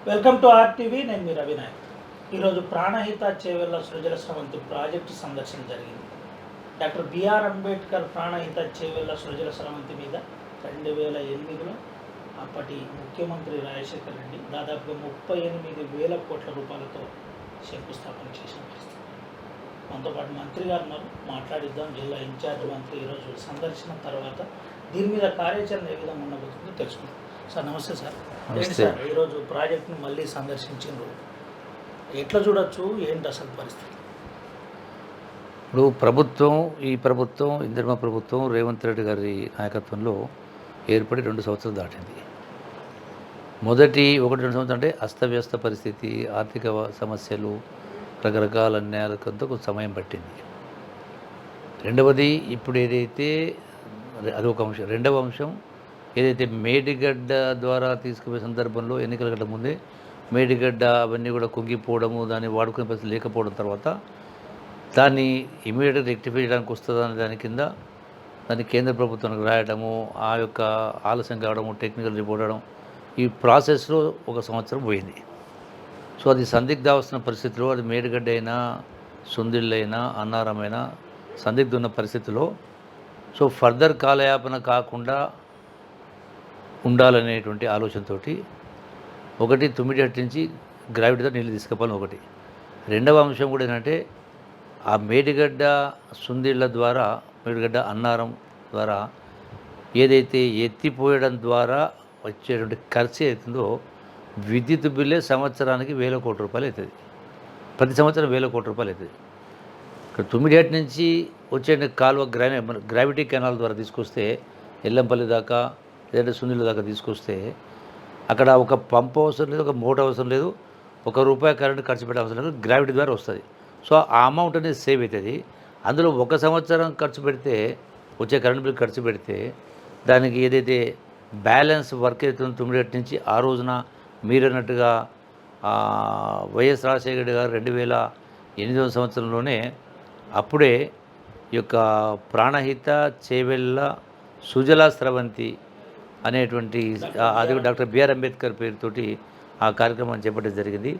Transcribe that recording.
Welcome to RTV. నేను మీ రవినాయక్. ఈరోజు ప్రాణహిత చేవెళ్ల సృజల స్రవంతి project సందర్శన జరిగింది. డాక్టర్ బిఆర్ అంబేద్కర్ ప్రాణహిత చేవెళ్ల సృజల స్రవంతి మీద 2008లో అప్పటి ముఖ్యమంత్రి రాజశేఖర్ రెడ్డి దాదాపుగా 38,000 కోట్ల రూపాయలతో శంకుస్థాపన చేసిన పరిస్థితి. మనతో పాటు మంత్రి గారు ఉన్నారు, మాట్లాడిద్దాం. జిల్లా ఇన్ఛార్జ్ మంత్రి ఈరోజు సందర్శన తర్వాత దీని మీద కార్యాచరణ ఏ విధంగా ఉండబోతుందో తెలుసుకుందాం. సార్ నమస్తే. సార్ ఏంటి సార్ ఈరోజు ప్రాజెక్ట్ని మళ్ళీ సందర్శించారు, ఎట్లా చూడొచ్చు, ఏంటి అసలు పరిస్థితి? ఇప్పుడు ఈ ప్రభుత్వం ఇందిరమ్మ ప్రభుత్వం రేవంత్ రెడ్డి గారి నాయకత్వంలో ఏర్పడి 2 సంవత్సరాలు దాటింది. మొదటి 1-2 సంవత్సరాలు అంటే అస్తవ్యస్త పరిస్థితి, ఆర్థిక సమస్యలు, రకరకాల అన్యాయాలకు కొంత సమయం పట్టింది. రెండవది ఇప్పుడు ఏదైతే అదొక అంశం. రెండవ అంశం ఏదైతే మేడిగడ్డ ద్వారా తీసుకుపోయే సందర్భంలో ఎన్నికల గంట ముందే మేడిగడ్డ అవన్నీ కూడా కుంగిపోవడము, దాన్ని వాడుకునే పరిస్థితి లేకపోవడం, తర్వాత దాన్ని ఇమీడియట్గా రెక్టిఫై చేయడానికి వస్తుందనే దాని కింద దాన్ని కేంద్ర ప్రభుత్వానికి రాయడము, ఆ యొక్క ఆలస్యం కావడము, టెక్నికల్ రిపోర్ట్ అవడం, ఈ ప్రాసెస్లో 1 సంవత్సరం పోయింది. సో అది సందిగ్ధావస్థ పరిస్థితిలో, అది మేడిగడ్డ అయినా సుందిళ్ళైనా అన్నారమైనా సందిగ్ధ ఉన్న పరిస్థితిలో సో ఫర్దర్ కాలయాపన కాకుండా ఉండాలనేటువంటి ఆలోచనతో ఒకటి తుమ్మిడిహట్టి నుంచి గ్రావిటీతో నీళ్ళు తీసుకుపోవాలని ఒకటి. రెండవ అంశం కూడా ఏంటంటే ఆ మేడిగడ్డ సుందిళ్ళ ద్వారా, మేడిగడ్డ అన్నారం ద్వారా ఏదైతే ఎత్తిపోయడం ద్వారా వచ్చేటువంటి ఖర్చు అవుతుందో విద్యుత్ బిల్లే సంవత్సరానికి 1,000 కోట్ల రూపాయలు అవుతుంది. ప్రతి సంవత్సరం 1,000 కోట్ల రూపాయలు అవుతుంది. ఇక్కడ తుమ్మిడిహట్టి నుంచి వచ్చే కాలువ గ్రావిటీ కెనాల్ ద్వారా తీసుకొస్తే ఎల్లంపల్లి దాకా లేదంటే సుందిళ్ళ దాకా తీసుకొస్తే అక్కడ ఒక పంప్ అవసరం లేదు, ఒక మోటార్ అవసరం లేదు, ₹1 కరెంట్ ఖర్చు పెట్టే అవసరం లేదు, గ్రావిటీ ద్వారా వస్తుంది. సో ఆ అమౌంట్ అనేది సేవ్ అవుతుంది. అందులో 1 సంవత్సరం ఖర్చు పెడితే, వచ్చే కరెంట్ బిల్ ఖర్చు పెడితే, దానికి ఏదైతే బ్యాలెన్స్ వర్క్ అవుతుందో తుమ్మిడిహట్టి నుంచి ఆ రోజున మీరన్నట్టుగా వైఎస్ రాజశేఖర రెడ్డి గారు 2008వ సంవత్సరంలోనే అప్పుడే ఈ యొక్క ప్రాణహిత చేవెళ్ళ సుజల స్రవంతి అనేటువంటి అది డాక్టర్ బిఆర్ అంబేద్కర్ పేరుతోటి ఆ కార్యక్రమాన్ని చేపట్టడం జరిగింది.